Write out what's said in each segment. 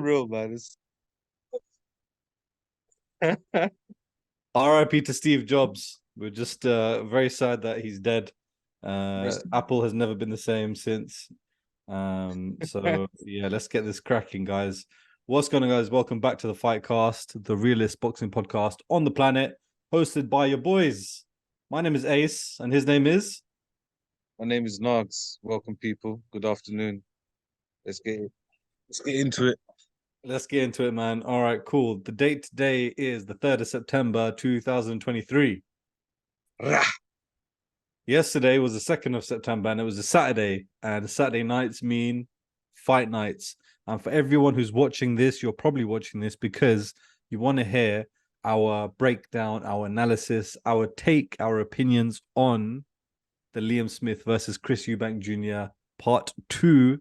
real, man. It's RIP to Steve Jobs. We're just very sad that he's dead. rest. Apple has never been the same since. So yeah, let's get this cracking, guys. What's going on, guys? Welcome back to the FYTCast, the realest boxing podcast on the planet, hosted by your boys. My name is Ace, and his name is. My name is Nogs. Welcome, people. Good afternoon. Let's get into it. Let's get into it, man. All right, cool. The date today is the 3rd of September, 2023. Rah. Yesterday was the 2nd of September, and it was a Saturday, and Saturday nights mean fight nights. And for everyone who's watching this, you're probably watching this because you want to hear our breakdown, our analysis, our take, our opinions on the Liam Smith versus Chris Eubank Jr. Part 2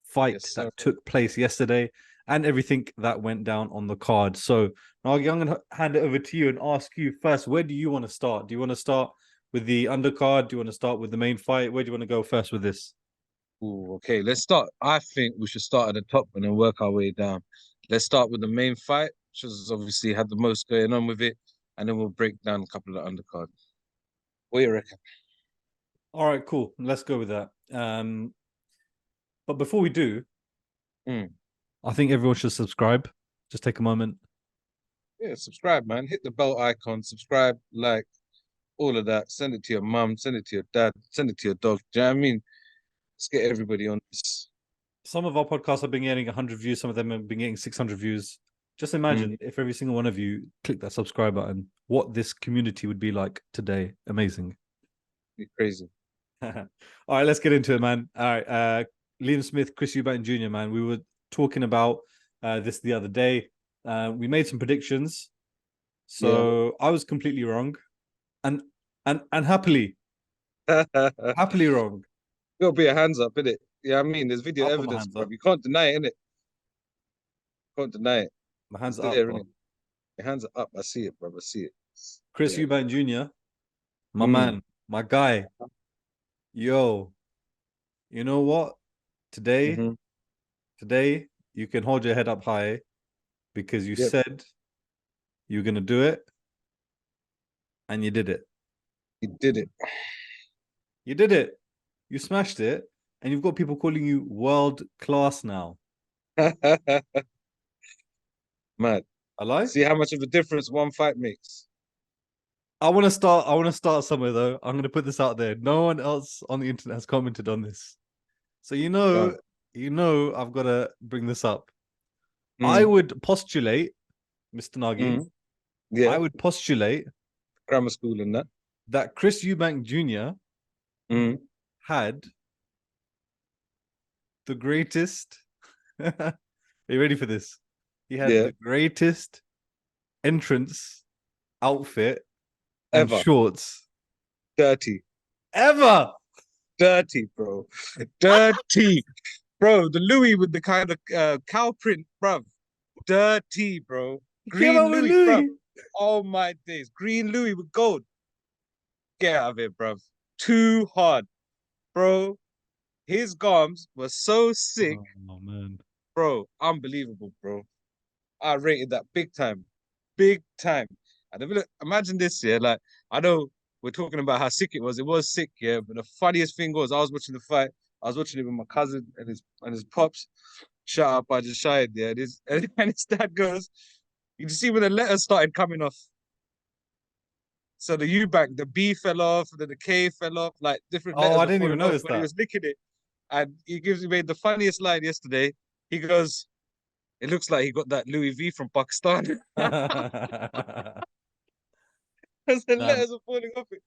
fight that took place yesterday and everything that went down on the card. So, Nagi, I'm going to hand it over to you and ask you first, where do you want to start? Do you want to start with the undercard? Do you want to start with the main fight? Where do you want to go first with this? Ooh, okay, let's start. I think we should start at the top and then work our way down. Let's start with the main fight, which has obviously had the most going on with it, and then we'll break down a couple of the undercard. What do you reckon? All right, cool. Let's go with that. But before we do, I think everyone should subscribe. Just take a moment. Yeah, subscribe, man. Hit the bell icon, subscribe, like, all of that. Send it to your mum, send it to your dad, send it to your dog. Do you know what I mean? Let's get everybody on this. Some of our podcasts have been getting 100 views. Some of them have been getting 600 views. Just imagine if every single one of you click that subscribe button, what this community would be like today. Amazing. Be crazy. All right, let's get into it, man. All right, Liam Smith, Chris Eubank Jr., man. We were talking about this the other day. We made some predictions. So I was completely wrong. And happily wrong. Gotta be a hands up, innit? Yeah, I mean, there's video evidence, bro. You can't deny it, innit? Can't deny it. My hands are up, there, bro. innit? Your hands are up. I see it, bro. I see it. Chris Eubank Jr., my man, my guy. Yo, you know what? Today you can hold your head up high because you said you're gonna do it, and you did it. You did it. You did it. You smashed it, and you've got people calling you world class now. Mad. I like. See how much of a difference one fight makes. I want to start somewhere though. I'm going to put this out there. No one else on the internet has commented on this. So you know I've got to bring this up. I would postulate, Mr. Nagi. I would postulate grammar school and that Chris Eubank Jr. had the greatest. Are you ready for this? He had the greatest entrance outfit and ever. Shorts. Dirty. Ever. Dirty, bro. Dirty. Bro, the Louis with the kind of cow print, bro. Dirty, bro. Green Louis, bro. Oh my days. Green Louis with gold. Get out of it, bro. Too hard. Bro, his gums were so sick. Oh, man. Bro, unbelievable, bro. I rated that big time. Big time. And imagine this, yeah, like, I know we're talking about how sick it was. It was sick, yeah, but the funniest thing was I was watching the fight. I was watching it with my cousin and his pops. Shout out by just Shahid, yeah. And his dad goes, you can see when the letters started coming off. So the Eubank, the B fell off, then the K fell off, like different letters. Oh, I didn't even notice that. He was licking it. And he made the funniest line yesterday. He goes, it looks like he got that Louis V from Pakistan. Because the letters are falling off it.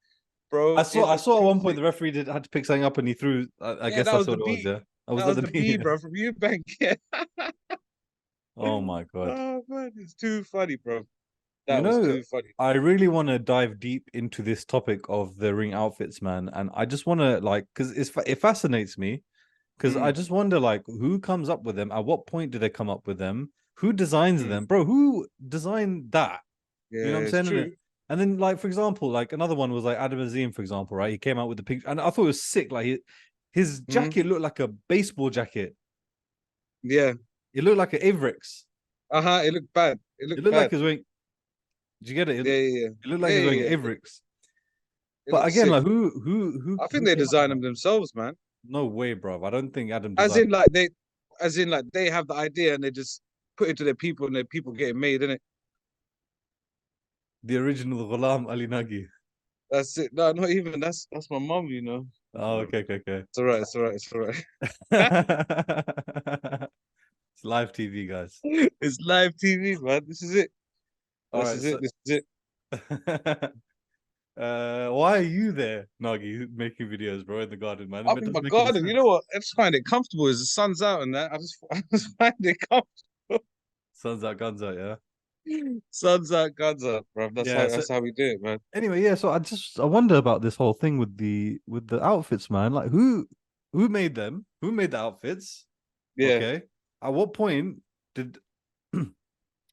Bro, I saw at one point the referee had to pick something up and he threw. I guess that's what it was. Yeah, that was the B, bro, from Eubank. Yeah. Oh my god. Oh man, it's too funny, bro. That was too funny. I really want to dive deep into this topic of the ring outfits, man, and I just want to because it fascinates me. Because I just wonder, who comes up with them? At what point do they come up with them? Who designs them, bro? Who designed that? Yeah, you know what I'm saying? And then, for example, another one was Adam Azim, for example, right? He came out with the pink, and I thought it was sick. His jacket looked like a baseball jacket. Yeah, It looked like an Avrix. It looked bad. It It looked looked like bad. he was wearing. Did you get it? Yeah, yeah, It looked yeah, like he was yeah, wearing yeah. Avrix. It But looked again, sick. like who I think who they came up with designed that? them themselves, man. No way, bro. I don't think Adam As designed in, like they have the idea and they just put it to their people and their people get it made, innit? the original Ghulam Ali Nagi. That's it. No, not even. That's my mum, you know. Oh, okay, okay, okay. It's all right. It's all right. It's all right. It's live TV, guys. It's live TV, man. This is it. All This right, is it. so This is it. why are you there, Nagi, making videos, bro, in the garden, man? Up It in my doesn't make any garden. You know sense. what? I just find it comfortable. As the sun's out and that, I just find it comfortable. Sun's out, guns out, yeah. Sun's out, guns out, bro. Yeah. So That's how we do it, man. anyway, yeah. So I wonder about this whole thing with the outfits, man. Like who made them? Who made the outfits? Yeah, Okay. At what point did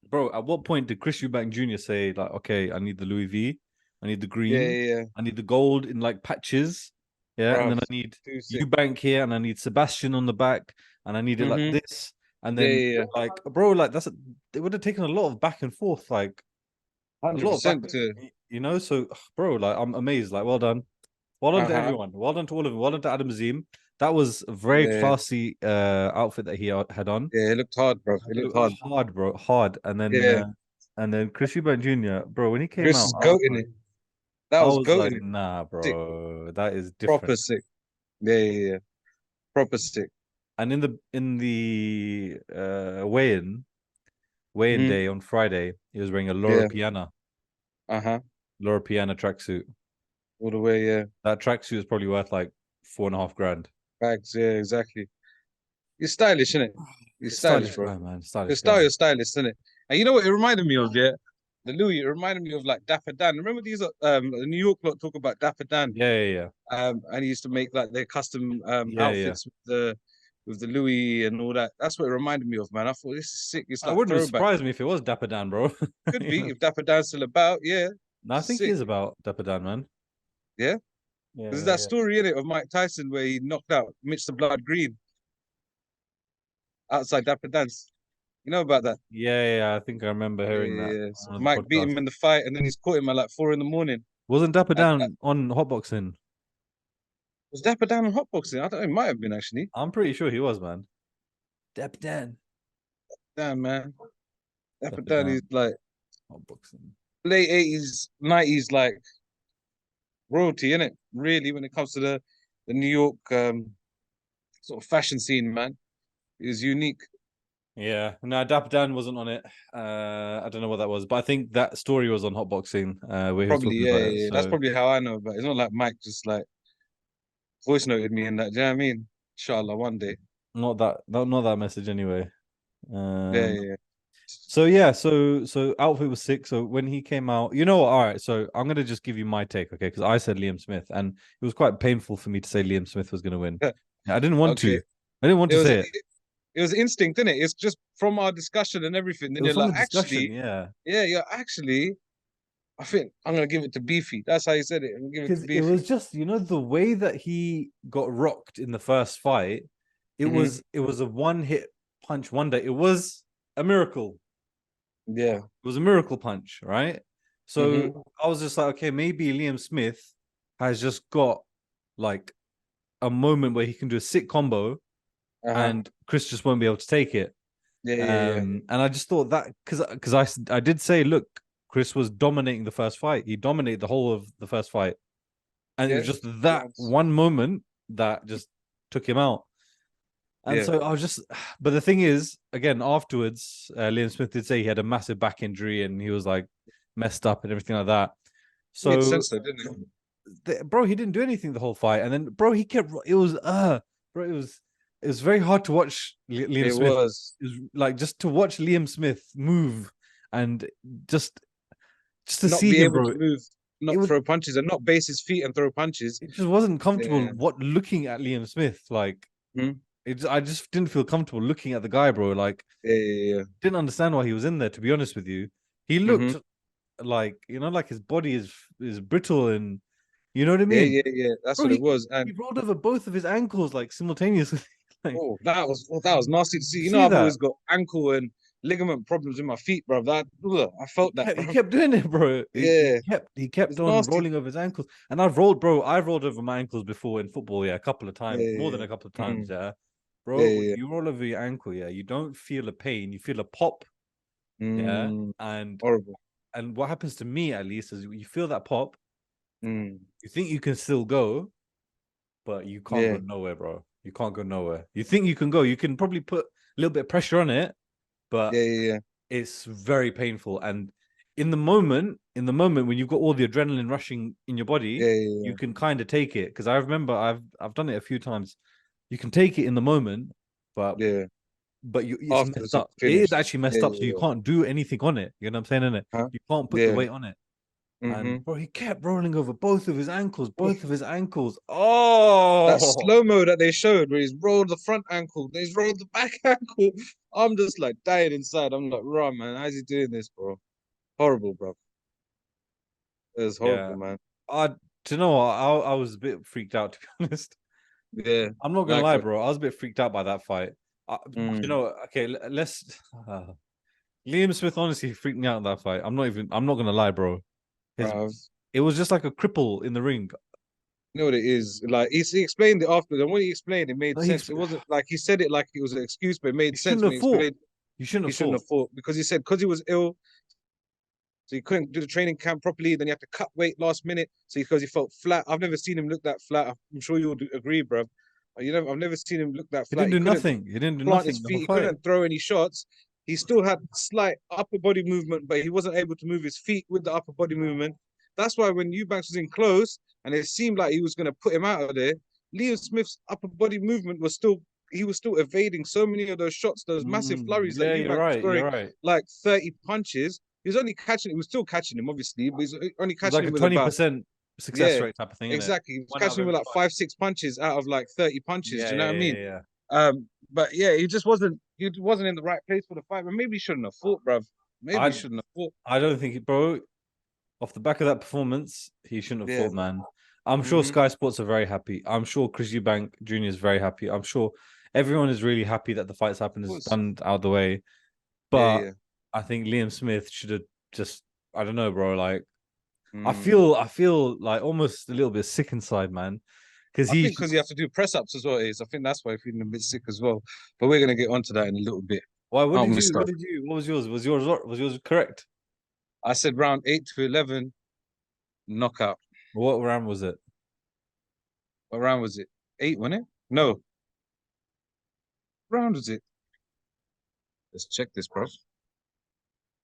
bro? At what point did Chris Eubank Jr say like, okay, I need the Louis V, I need the yeah, green, yeah, yeah. I need the gold in like patches, yeah, and Bro, then I need too sick. Eubank here, and I need Sebastian on the back, and I need it like Mm-hmm. this, and Yeah, then yeah, yeah. like, bro, like it would have taken a lot of back and forth, like a Hundred lot of back, percent to. So bro, like I'm amazed, like well done to Uh-huh. everyone, well done to all of them, well done to Adam Azim. That was a very Yeah, classy outfit that he had on. yeah. It looked hard, bro. It It looked looked hard. hard, bro, hard. Yeah. And then Chris Eubank Jr., bro, when he came Chris out, is goating it. That I was was like, goating it. nah, Sick. bro, that is different. Proper sick. Yeah, yeah, yeah. Proper sick. And in the weigh-in Mm-hmm. day on Friday, he was wearing a Yeah. Uh-huh. Laura Piana tracksuit. All the way, yeah. That tracksuit is probably worth like 4.5 grand. Bags, yeah, exactly. You're stylish, innit? You're stylish, Stylish bro. guy, man. Your Stylish style, guy. you're stylish, innit? And you know what it reminded me of, yeah? The Louis, it reminded me of like Dapper Dan. Remember these the New York lot talk about Dapper Dan? Yeah, yeah, yeah. And he used to make like their custom Yeah, yeah. outfits with the Louis and all that. That's what it reminded me of, man. I thought this is sick. It's I like wouldn't have throwback. surprised me if it was Dapper Dan, bro. Could You be know? if Dapper Dan's still about, yeah. No, I think he Sick. is about Dapper Dan, man. Yeah. Yeah, There's yeah, that yeah. story in it of Mike Tyson where he knocked out Mitch the Blood Green outside Dapper Dan's. You know about that? Yeah, yeah, I think I remember Yeah, hearing yeah, that yeah. on So one of the Mike beat him podcasts. in the fight, and then he's caught him at like 4 in the morning. Wasn't Dapper And Dan on hotboxing? was Dapper Dan on hotboxing? I don't know. It might have been actually. I'm pretty sure he was, man. Dapper Dan. Damn, man. Dapper Dapper Dan is Dan. like Hotboxing. late 80s, 90s, like royalty, innit? Really, when it comes to the New York sort of fashion scene, man, is unique. Yeah, no, Dapper Dan wasn't on it. I don't know what that was, but I think that story was on Hotboxing, where he was Probably, talking yeah, about yeah, it. yeah. That's So probably how I know about it. It's not like Mike just like voice noted me in that. Do you know what I mean? Inshallah, one day. not that message anyway. Yeah, Um, yeah, yeah. so yeah, so outfit was sick. So when he came out, you know what? All right, so I'm gonna just give you my take, okay? Because I said Liam Smith, and it was quite painful for me to say Liam Smith was gonna win. I didn't want Okay. to. I didn't want It to was say it. it was instinct, innit? It's just from our discussion and everything. It Then was you're from like, the discussion, actually, yeah. yeah, actually, I think I'm gonna give it to Beefy. That's how he said it. I'm gonna give it to Because it Beefy. was just, the way that he got rocked in the first fight, Hmm. it was a one hit punch wonder. It was a miracle. Yeah. It was a miracle punch, right? Hmm. So I was just like, okay, maybe Liam Smith has just got like a moment where he can do a sick combo Uh-huh. and Chris just won't be able to take it. Yeah, yeah, yeah. And I just thought that because I did say, look, Chris was dominating the first fight. He dominated the whole of the first fight. And it Yeah. was just that one moment that just took him out. And Yeah. so I was just, but the thing is, again, afterwards, Liam Smith did say he had a massive back injury and he was like messed up and everything like that. Made So, sense though, didn't bro, he didn't do anything the whole fight. And then, bro, he kept, bro, it was very hard to watch it? Liam It Smith. was It was like just to watch Liam Smith move and just to not see be him, able bro. to move, It not was, throw punches, and not base his feet and throw punches. it just wasn't comfortable Yeah. looking at Liam Smith. Like, Hmm. I just didn't feel comfortable looking at the guy, bro. Like, Yeah, yeah, didn't understand why he was in there, to be honest with you. He yeah. Hmm. looked like, like his body is brittle, and you know what I Yeah, mean? yeah, yeah. That's Bro, what it was. he And rolled over both of his ankles like simultaneously. Like, that was nasty to see. you You know, see I've that? always got ankle and ligament problems in my feet, bro. I felt that, He bro. kept doing it, bro. Yeah, He kept it's on nasty. rolling over his ankles. And I've rolled, bro. I've rolled over my ankles before in football, yeah, a couple of Yeah, times, more than yeah, a couple of yeah. times, yeah. Yeah, Bro, when yeah. you roll over your ankle, yeah, you don't feel a pain, you feel a pop, yeah. Mm, And horrible. what happens to me at least is you feel that pop, Mm, you think you can still go, but you can't yeah, go nowhere, bro. You can't go nowhere. You think you can go, you can probably put a little bit of pressure on it, but yeah, yeah, it's very painful. And in the moment when you've got all the adrenaline rushing in your body, yeah, yeah, you yeah. can kind of take it. Because I remember I've done it a few times. You can take it in the moment, but Yeah. it's messed Afterwards, you're up. It is finished. actually Yeah, messed up, so you yeah, yeah. can't do anything on it. You know what I'm saying? In it, Huh? you can't put the Yeah. weight on it. Mm-hmm. And bro, he kept rolling over both of his ankles, both of his ankles. That Oh, slow mo that they showed where he's rolled the front ankle, then he's rolled the back ankle. I'm just like dying inside. I'm like, raw man, how's he doing this, bro? Horrible, bro. It was yeah. horrible, man. I, do you know what? I was a bit freaked out, to be honest. Yeah, I'm not gonna lie, likewise. bro. I was a bit freaked out by that fight. You Mm, know, okay, let's. Liam Smith honestly freaked me out in that fight. I'm not even. I'm not gonna lie, bro. His bruv. It was just like a cripple in the ring. You know what it is? Like he explained it after, and when he explained, it made No, sense. It wasn't like he said it like it was an excuse, but it made he sense shouldn't when have he fought. explained. You shouldn't He have shouldn't fought. have fought because he said because he was ill, so he couldn't do the training camp properly. Then he had to cut weight last minute, so because he felt flat. I've never seen him look that flat. I'm sure you'll agree, bro. I've never seen him look that He flat. didn't He do couldn't nothing. He didn't do plant his nothing the feet. whole He fight. couldn't throw any shots. He still had slight upper body movement, but he wasn't able to move his feet with the upper body movement. That's why when Eubanks was in close and it seemed like he was going to put him out of there, Liam Smith's upper body movement was still he was still evading so many of those shots, those massive flurries that Yeah, you're Eubank was right. You're throwing right. like 30 punches. He was only catching, he was still catching him, obviously, but he's only It's catching like him a with about 20% success yeah, rate type of thing, isn't it? exactly. He was One out of catching him with every like five. 5, 6 punches out of like 30 punches. Yeah, Do you know yeah, what I yeah, mean? yeah. But yeah, he wasn't in the right place for the fight. But maybe he shouldn't have fought, bruv. Maybe he I shouldn't have fought. I don't think, bro. Off the back of that performance, he shouldn't have Yeah. fought, man. I'm sure Mm-hmm. Sky Sports are very happy. I'm sure Chris Eubank Jr. is very happy. I'm sure everyone is really happy that the fight's happened, Of is course. done out of the way. Yeah, But yeah. I think Liam Smith should have just, I don't know, bro. Like, Mm. I feel like almost a little bit sick inside, man. Because I think because you have to do press ups as well, is I think that's why I'm feeling a bit sick as well. But we're gonna get onto that in a little bit, why? aren't we, What stuff? did you? What was yours? Was yours correct? I said round 8 to 11 knockout. What round was it? What round was it? 8, wasn't it? No. What round was it? Let's check this, bro.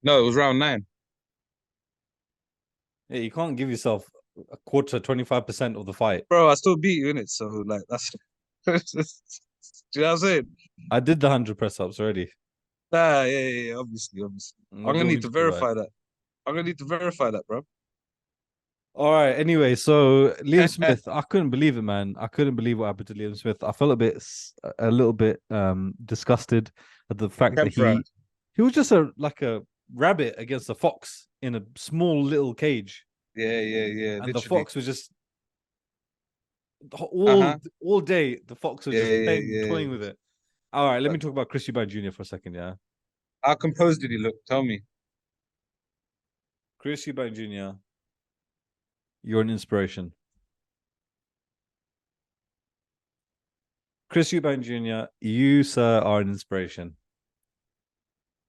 No, it was round 9. Yeah, you can't give yourself a quarter, 25% of the fight. Bro, I still beat you in it, so like that's do you know what I'm saying? I did the 100 press ups already. Nah, yeah, obviously. What I'm do gonna you want need me to to do about it? verify that. I'm gonna need to verify that, bro. All right. Anyway, so Liam Smith, I couldn't believe it, man. I couldn't believe what happened to Liam Smith. I felt a little bit disgusted at the fact that Temper. he was just like a rabbit against a fox in a small little cage, Yeah, and the literally. fox was just Uh-huh. all day. The fox was just playing, Yeah. toying with it. All right, let Uh, me talk about Chris Eubank Jr. for a second. Yeah, How composed did he look? Tell me. Chris Eubank Jr., you're an inspiration. Chris Eubank Jr., you, sir, are an inspiration.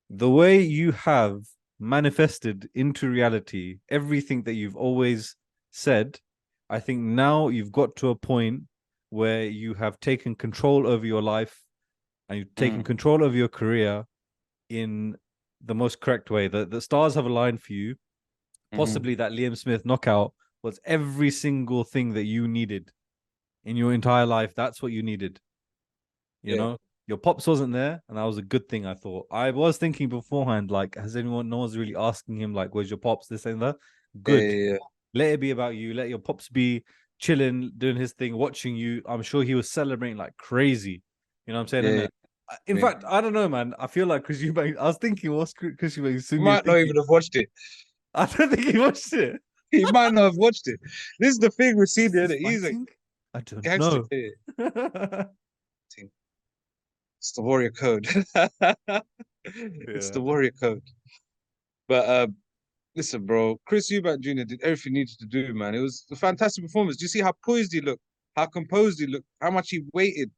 The way you have manifested into reality everything that you've always said, I think now you've got to a point where you have taken control over your life and you've taken control over your career in the most correct way. The stars have aligned for you. Mm-hmm. Possibly that Liam Smith knockout was every single thing that you needed in your entire life. That's what you needed. You Yeah. know, your pops wasn't there, and that was a good thing. I thought. I was thinking beforehand, like, has anyone? No one's really asking him, like, where's your pops? This and that. Good. Yeah. Let it be about you. Let your pops be chilling, doing his thing, watching you. I'm sure he was celebrating like crazy. You know what I'm saying? Yeah. Innit? In Yeah. fact, I don't know, man. I feel like Chris Eubank. I was thinking, what's Chris Eubank? He Soon you're might not thinking. even have watched it. I don't think he watched it. He might not have watched it. This is the thing with Is Senior this that he's a fighting? I don't gangster. know. Yeah. It's the warrior code. It's Yeah. the warrior code. But listen, bro, Chris Eubank Jr. did everything he needed to do, man. It was a fantastic performance. Do you see how poised he looked, how composed he looked, how much he waited,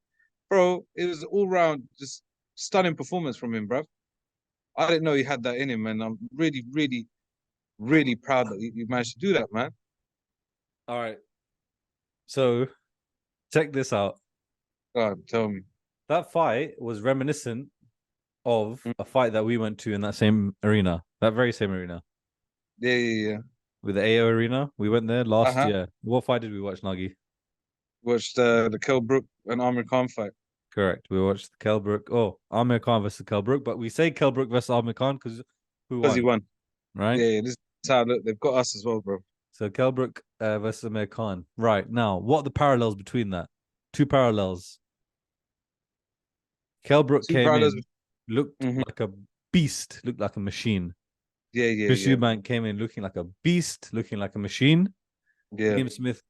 bro? It was all round just stunning performance from him, bro. I didn't know he had that in him, man. I'm really, really, really proud that you managed to do that, man. All right. So check this out. God, tell me. That fight was reminiscent of Mm. a fight that we went to in that same arena, that very same arena. Yeah, yeah, yeah. With the AO arena. We went there last Uh-huh. year. What fight did we watch, Nagi? Watched the Kell Brook and Amir Khan fight. Correct. We watched the Kell Brook. Oh, Amir Khan versus Kell Brook, but we say Kell Brook versus Amir Khan because who Because he won? won. Right? Yeah, yeah. This is how look, they've got us as well, bro. So Kell Brook versus Amir Khan. Right. Now, what are the parallels between that? Two parallels. Kell Brook Two came parallels. in, looked Mhm. like a beast, looked like a machine. Yeah, yeah, Chris yeah. Eubank came in looking like a beast, looking like a machine. Yeah. Liam Smith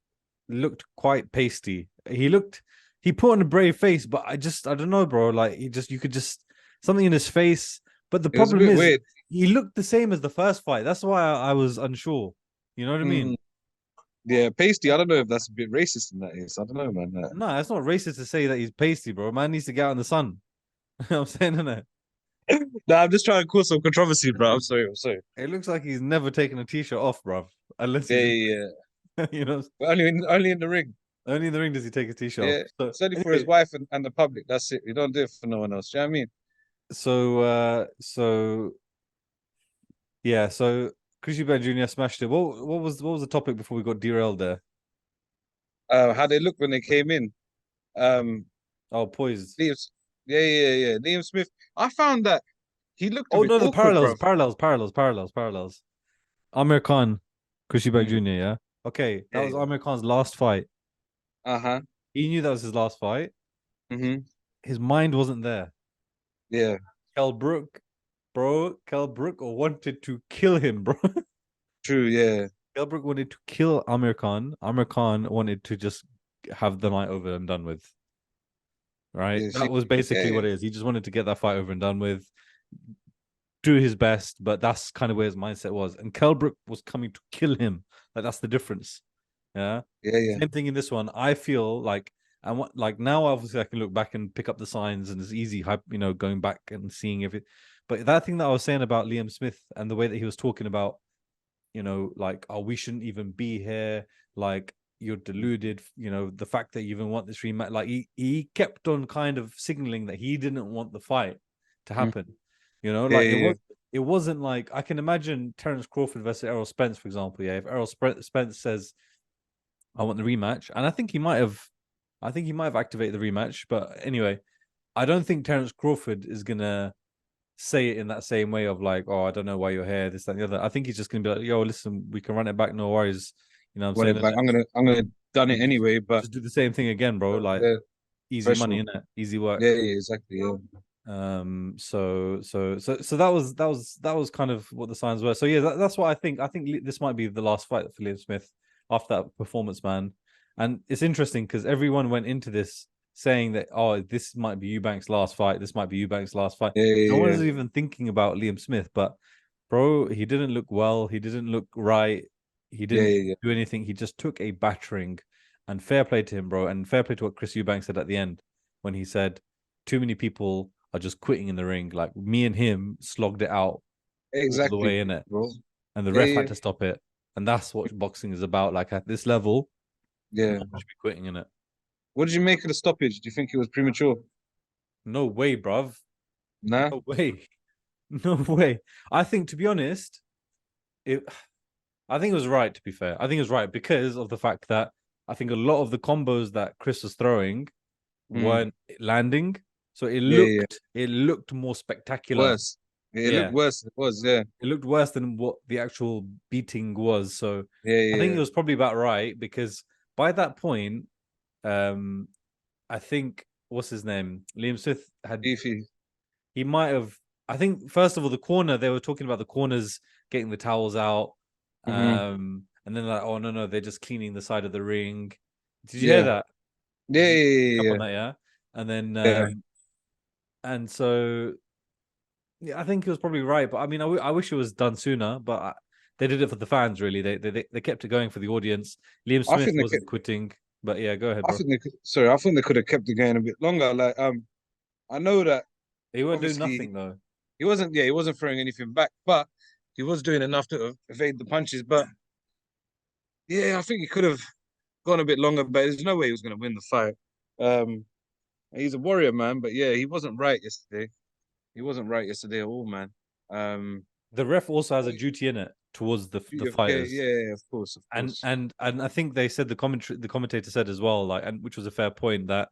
looked quite pasty. He put on a brave face, but I don't know, bro. Like you could just something in his face. But the It was a problem bit is weird. he looked the same as the first fight. That's why I was unsure. You know what I mean? Mm. Yeah, pasty. I don't know if that's a bit racist in that is. I don't know, man. No, it's not racist to say that he's pasty, bro. Man needs to get out in the sun. I'm saying, isn't it? No, I'm just trying to cause some controversy, bro. I'm sorry. I'm sorry. It looks like he's never taken a t-shirt off, bro. Unless Yeah, he's, yeah, yeah. you know, But only in the ring. only in the ring does he take his t-shirt off. Yeah. So It's only for his anyway, wife and the public. That's it. We don't do it for no one else. Do you know what I mean? so yeah, so Chris Eubank Jr. smashed it. What was the topic before we got derailed there? How they look when they came in. Um, Oh, poised. Liam, yeah, yeah, yeah. Liam Smith. I found that he looked a Oh bit no, the awkward, bro. parallels. Amir Khan, Chris Eubank Mm. Jr. Yeah. Okay, that Yeah, was yeah. Amir Khan's last fight. Uh-huh. He knew that was his last fight. Mm-hmm. His mind wasn't there. Yeah. Kell Brook, bro. Kell Brook wanted to kill him, bro. True. Yeah. Kell Brook wanted to kill Amir Khan. Amir Khan wanted to just have the night over and done with. Right? Yeah. That See, was yeah, basically yeah. what it is. He just wanted to get that fight over and done with, do his best, but that's kind of where his mindset was. And Kell Brook was coming to kill him. Like that's the difference. Yeah. Yeah, yeah. Same thing in this one. I feel like like now obviously I can look back and pick up the signs and it's easy, going back and seeing everything. But that thing that I was saying about Liam Smith and the way that he was talking about, like, oh, we shouldn't even be here, like you're deluded, the fact that you even want this rematch, like he kept on kind of signaling that he didn't want the fight to Mm. happen. Yeah, Like yeah, it wasn't like I can imagine Terence Crawford versus Errol Spence, for example. Yeah, if Errol Spence says, I want the rematch, and I think he might have activated the rematch. But anyway, I don't think Terence Crawford is gonna say it in that same way of like, oh, I don't know why you're here, this, that, and the other. I think he's just gonna be like, yo, listen, we can run it back, no worries. You know what want I'm it back. saying? I'm gonna done it And just anyway, but just do the same thing again, bro. Like yeah, easy money, professional. innit? Easy Yeah, work. yeah, exactly. Yeah. So that was kind of what the signs were. So yeah, that's what I think. I think this might be the last fight for Liam Smith after that performance, man. And it's interesting because everyone went into this saying that, oh, this might be Eubank's last fight. This might be Eubank's last fight. Yeah, No yeah, one yeah. is even thinking about Liam Smith, but bro, he didn't look well. He didn't look right. He Yeah, didn't yeah, yeah. do anything. He just took a battering. And fair play to him, bro. And fair play to what Chris Eubank said at the end when he said, too many people are just quitting in the ring. Like me and him slogged it out all the Exactly, way in it. bro. And the Yeah, ref yeah, had to stop it. And that's what boxing is about. Like at this level, no yeah. one should be quitting in it. What did you make of the stoppage? Do you think it was premature? No way, bruv. Nah. No way. No way. I think, to be honest, it I think it was right, to be fair. I think it was right because of the fact that I think a lot of the combos that Chris was throwing Mm. weren't landing. So it Yeah, yeah. looked more spectacular. Worse. Yeah, it looked Yeah. worse than it was. Yeah. It looked worse than what the actual beating was. So Yeah, I think it yeah. was probably about right because by that point, um, I think what's his name? Liam Smith had Beefy. he might have. I think first of all, the corner they were talking about the corners getting the towels out, Mm-hmm. and then like, oh no, they're just cleaning the side of the ring. Did you hear Yeah. that? Yeah, Did you yeah, pick up yeah, on that? Yeah, and then yeah. And so, yeah, I think he was probably right. But I mean, I wish it was done sooner. But they did it for the fans, really. They kept it going for the audience. Liam I Smith think they wasn't could, quitting. But yeah, go ahead, I bro. think they could, sorry, I think they could have kept the game a bit longer. Like, I know that He weren't doing obviously nothing though. he wasn't throwing anything back, but he was doing enough to evade the punches. But yeah, I think he could have gone a bit longer, but there's no way he was going to win the fight. Um, he's a warrior, man. But yeah, he wasn't right yesterday. He wasn't right yesterday at all, man. Um, The ref also has a duty in it towards the Duty of care, fighters. yeah, of course, of And course. and I think they said the commentator said as well, like, and which was a fair point, that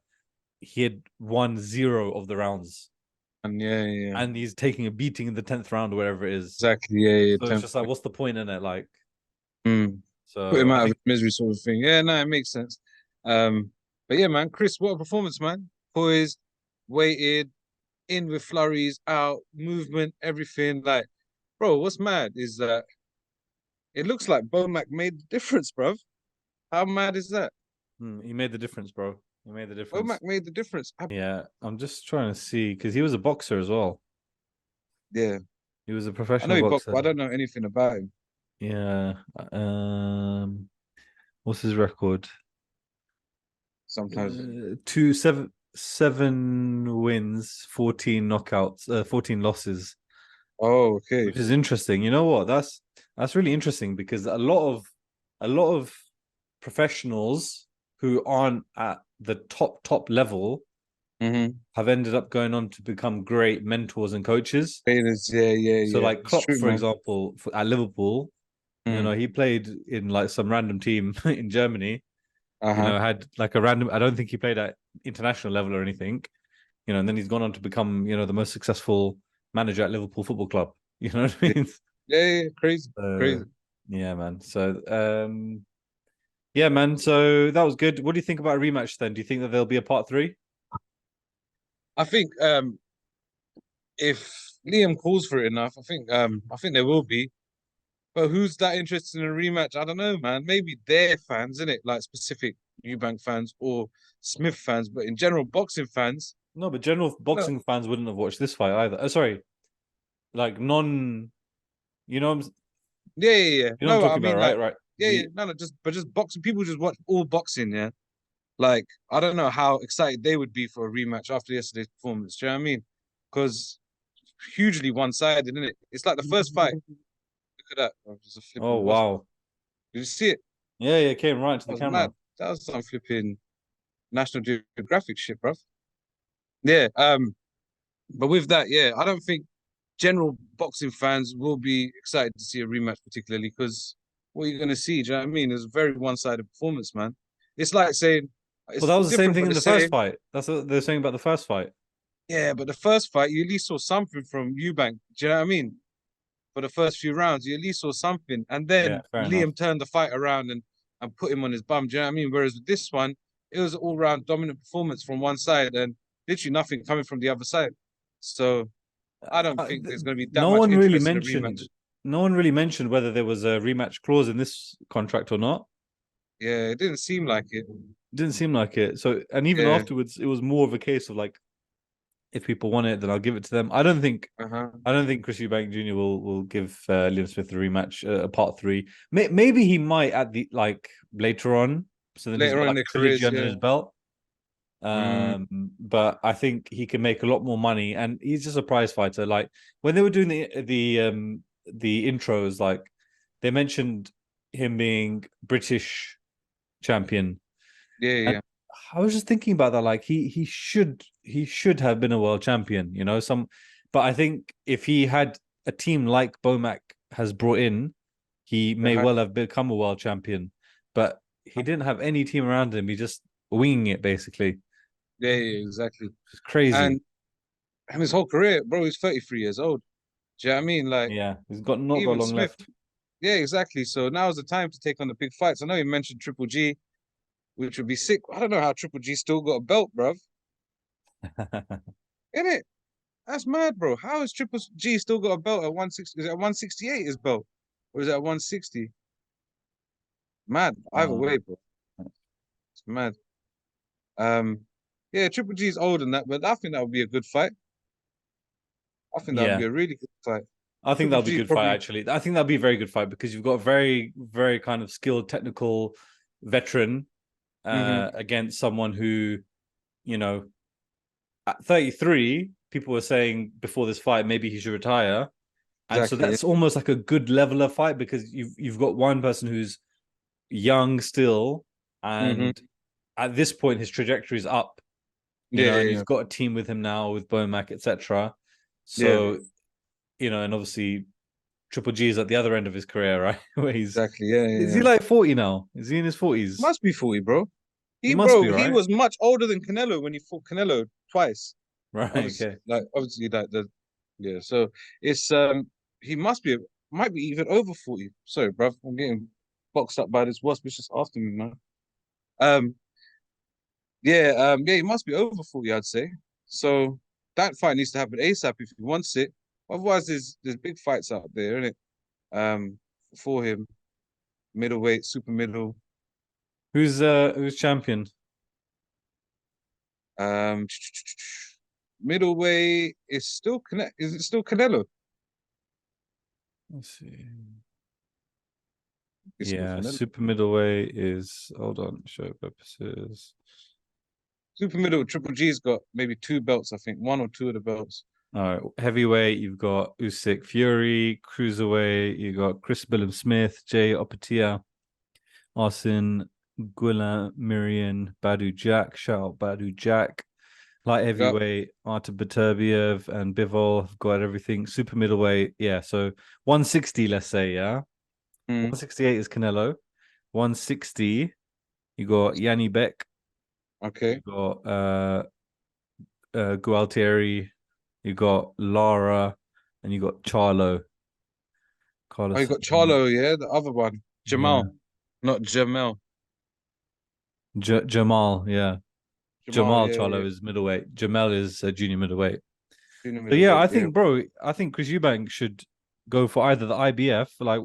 he had won 0 of the rounds. And yeah, And he's taking a beating in the 10th round or wherever it is. exactly, yeah. So it's just like, what's the point in it? Like, Put so him I out of think his misery, sort of thing. Yeah, no, it makes sense. But yeah, man, Chris, what a performance, man. Poised, weighted, in with flurries, out, movement, everything. Like, bro, what's mad is that it looks like Bomac made the difference, bro. How mad is that? he made the difference, bro. He made the Bomac difference. made the difference. Yeah, I'm just trying to see because he was a boxer as well. Yeah, He was a I know professional he boxed, boxer. but I don't know anything about him. Yeah. What's his record? Sometimes. 7 wins, 14 knockouts, 14 losses, Oh, okay. which is interesting. You know what? That's really interesting because a lot of professionals who aren't at the top level Mm-hmm. have ended up going on to become great mentors and coaches. So Yeah. like It's Klopp, true, for man. example, at Liverpool, Mm. he played in like some random team in Germany. Uh-huh. Had like a random. I don't think he played at international level or anything. And then he's gone on to become, the most successful manager at Liverpool Football Club. You know what I Yeah, mean? yeah. Crazy, crazy. Yeah, man. So, yeah, man. So that was good. What do you think about a rematch then? Do you think that there'll be a part 3? I think if Liam calls for it enough, I think there will be. But who's that interested in a rematch? I don't know, man. Maybe their fans, in it, like specific Eubank fans or Smith fans, but in general, boxing fans. No, but general No, boxing fans wouldn't have watched this fight either. Sorry, like non. You know, you know what I'm No, I talking about, mean right? like, Right. no, no, just boxing. People just watch all boxing, yeah. Like, I don't know how excited they would be for a rematch after yesterday's performance. Do you know what I mean? Because hugely one-sided, isn't it? It's like the first fight. Look at that. Bro. Just a Oh flipping loss, bro. wow. Did you see it? Yeah, yeah, came right to That the was mad. camera. That was some flipping National Geographic shit, bro. Yeah. But with that, yeah, I don't think general boxing fans will be excited to see a rematch, particularly because what are you gonna see? Do you know what I mean? It's a very one-sided performance, man. It's like saying Well, it's that was the same different, thing but in the the first same. fight. That's what they're saying about the first fight. Yeah, but the first fight, you at least saw something from Eubank. Do you know what I mean? For the first few rounds, you at least saw something. And Yeah, then fair enough. Liam turned the fight around and put him on his bum. Do you know what I mean? Whereas with this one, it was an all-round dominant performance from one side and literally nothing coming from the other side. So I don't think there's going to be that No much one really interest in a mentioned. rematch. No one really mentioned whether there was a rematch clause in this contract or not. Yeah, it didn't seem like it. Didn't seem like it. So, and even Yeah. afterwards, it was more of a case of like, if people want it, then I'll give it to them. I don't think. Uh-huh. I don't think Chris Eubank Jr. will give Liam Smith a rematch, a part 3. Maybe he might at the like later on. So then he's Later got on in like their a trilogy careers, under yeah. his belt. Mm, But I think he can make a lot more money, and he's just a prize fighter. Like when they were doing the intros, like they mentioned him being British champion, and yeah. I was just thinking about that. Like he should have been a world champion, but I think if he had a team like Bomac has brought in, he may Uh-huh. well have become a world champion. But he didn't have any team around him. He just winging it basically. Exactly. It's crazy. And his whole career, bro, he's 33 years old. Do you know what I mean? Like, Yeah, he's got not got even long Smith, left. yeah, exactly. So now's the time to take on the big fights. I know you mentioned Triple G, which would be sick. I don't know how Triple G still got a belt, bruv. In it? That's mad, bro. How has Triple G still got a belt at 160? Is it at 168 his belt? Or is it at 160? Mad. Either um, way, bro. It's mad. Um, yeah, Triple G's older than that, but I think that would be a good fight. I think that would Yeah. be a really good fight. I think Triple that'll be a G good fight, probably. actually. I think that'll be a very good fight because you've got a very, very kind of skilled technical veteran against someone who, you know, at 33, people were saying before this fight maybe he should retire. And so Exactly. Yeah. that's almost like a good leveler fight because you've got one person who's young still, and at this point his trajectory is up, you Yeah. know, and Yeah. he's got a team with him now with Bomac, etc. Yeah. So, you know, and obviously Triple G is at the other end of his career, right? Where he's Exactly. Yeah. Yeah. is he Yeah. like 40 now? Is he in his 40s? Must be 40, bro. He must be, He right? was much older than Canelo when he fought Canelo twice. Right, Obviously, okay. yeah. So it's he must be might be even over 40. Sorry, bruv. I'm getting boxed up by this wasp. It's just after me, man. Um, yeah, he must be over 40, I'd say. So that fight needs to happen ASAP if he wants it. Otherwise, there's big fights out there, isn't it? For him, middleweight, super middle. Who's champion? Um, middleweight is still Is it still Canelo? Let's see. It's still Yeah, Canelo. super middleweight is, hold on, show purposes. Super middle, Triple G's got maybe two belts, I think, one or two of the belts. All right, heavyweight, you've got Usyk Fury. Cruiserweight, you got Chris Smith, Jay Opatia, Arsen Gulamirian, Badu Jack. Shout out Badu Jack. Light Yep. heavyweight, Artur Beterbiev and Bivol have got everything. Super middleweight, yeah. So 160, let's say, yeah. 168 is Canelo. 160, you got Yanni Beck. Okay. You got Gualtieri. You got Lara, and you got Charlo. Oh, you Carlos. got Charlo, yeah, the other one. Yeah. Jamal, not Jamel. Jamal, yeah. Jamal, Jamal yeah, yeah. Charlo is middleweight. Jamel is a junior middleweight. Junior So yeah, middleweight, I yeah. think, bro, I think Chris Eubank should go for either the IBF, like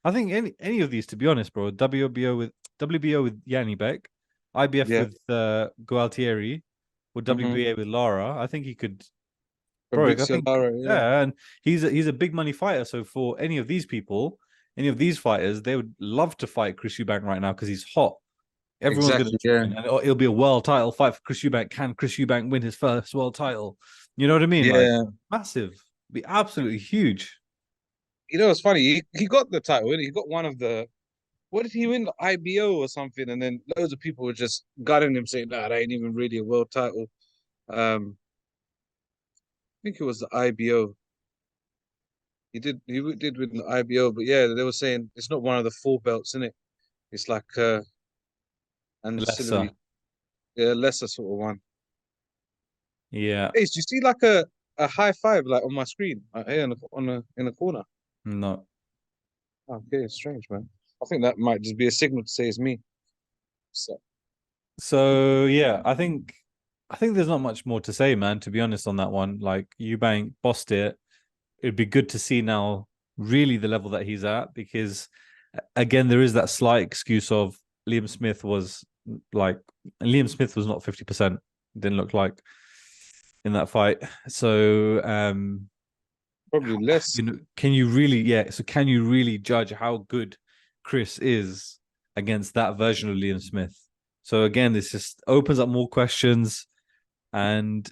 I think any of these, to be honest, bro. WBO with Yanni Beck, IBF Yeah. with Gualtieri, or WBA with Lara. I think he could, bro. I Fabrizio think Lara, yeah. yeah, and he's a big money fighter. So for any of these people, any of these fighters, they would love to fight Chris Eubank right now because he's hot. Everyone's going to Exactly, yeah. join, and it'll be a world title fight for Chris Eubank. Can Chris Eubank win his first world title? You know what I mean? Like Yeah. massive, be absolutely huge. You know, it's funny. He got the title, innit? He got one of the, what did he win? The IBO or something? And then loads of people were just gutting him saying, nah, that ain't even really a world title. I think it was the IBO. He did win the IBO, but yeah, they were saying it's not one of the four belts, in it. It's like Lesser, ancillary, yeah, lesser sort of one. yeah, Hey, do you see like a high five like on my screen here in the corner? no. Okay, it's strange, man. I think that might just be a signal to say it's me. So So yeah, I think there's not much more to say, man. To be honest, on that one, like Eubank bossed it. It'd be good to see now really the level that he's at because again, there is that slight excuse of Liam Smith was like Liam Smith was not 50%. Didn't look like in that fight. So probably less. you know, can you really so can you really judge how good Chris is against that version of Liam Smith? So again, this just opens up more questions. And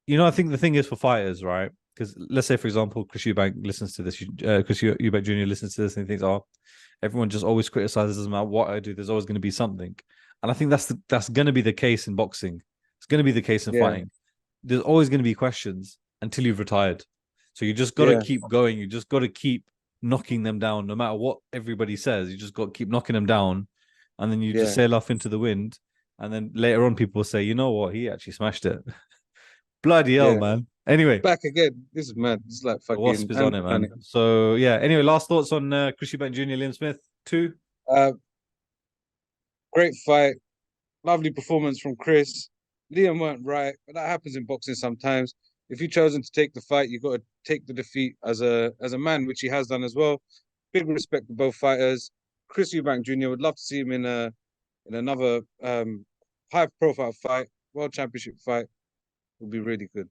you know, I think the thing is for fighters, right? Because let's say, for example, Chris Eubank listens to this, Chris Eubank Jr. listens to this and he thinks, "Oh, everyone just always criticizes. Doesn't matter what I do, there's always going to be something." And I think that's going to be the case in boxing. It's going to be the case in Yeah, fighting. There's always going to be questions until you've retired. So you just got to yeah, keep going. You just got to keep knocking them down, no matter what everybody says. You just got to keep knocking them down, and then you just yeah, sail off into the wind. And then later on, people will say, "You know what? He actually smashed it." Bloody hell, yeah. man. Anyway, Back again. This is mad. This is like the wasp fucking is on Animal it, man. Planet. So yeah. Anyway, last thoughts on Chris Eubank Jr. Liam Smith 2. Uh, great fight. Lovely performance from Chris. Liam weren't right, but that happens in boxing sometimes. If you've chosen to take the fight, you've got to take the defeat as a man, which he has done as well. Big respect to both fighters. Chris Eubank Jr. would love to see him in another high profile fight, world championship fight. Would be really good.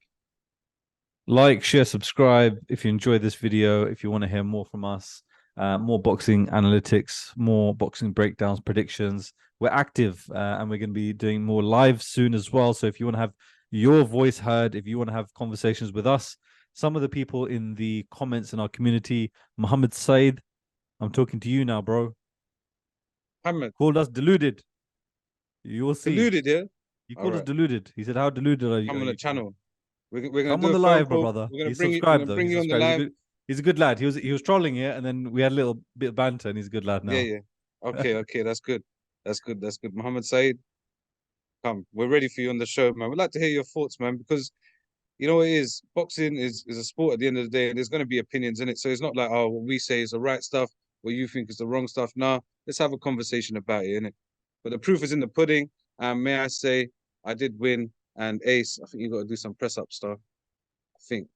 Like, share, subscribe if you enjoyed this video. If you want to hear more from us, more boxing analytics, more boxing breakdowns, predictions. We're active and we're going to be doing more live soon as well. So if you want to have your voice heard, if you want to have conversations with us, some of the people in the comments in our community, Muhammad Said, I'm talking to you now, bro. Muhammad, Called us deluded. You will see. deluded, yeah? He All called us right. deluded. He said, "How deluded are you?" Come Are on the you bro? channel. We're gonna Come on do a the phone live, my call. brother. We're gonna He's bring you. We're subscribed gonna though. bring He's you on the subscribed. live. He's a good lad. He was trolling it, and then we had a little bit of banter, and he's a good lad Yeah, now. yeah. Okay, okay. That's good. That's good. That's good. Muhammad Said, come. We're ready for you on the show, man. We'd like to hear your thoughts, man, because you know what it is. Boxing is a sport at the end of the day, and there's going to be opinions in it. So it's not like, oh, what we say is the right stuff, what you think is the wrong stuff. Nah, let's have a conversation about it, innit? But the proof is in the pudding. And may I say, I did win. And Ace, I think you got to do some press up stuff. I think.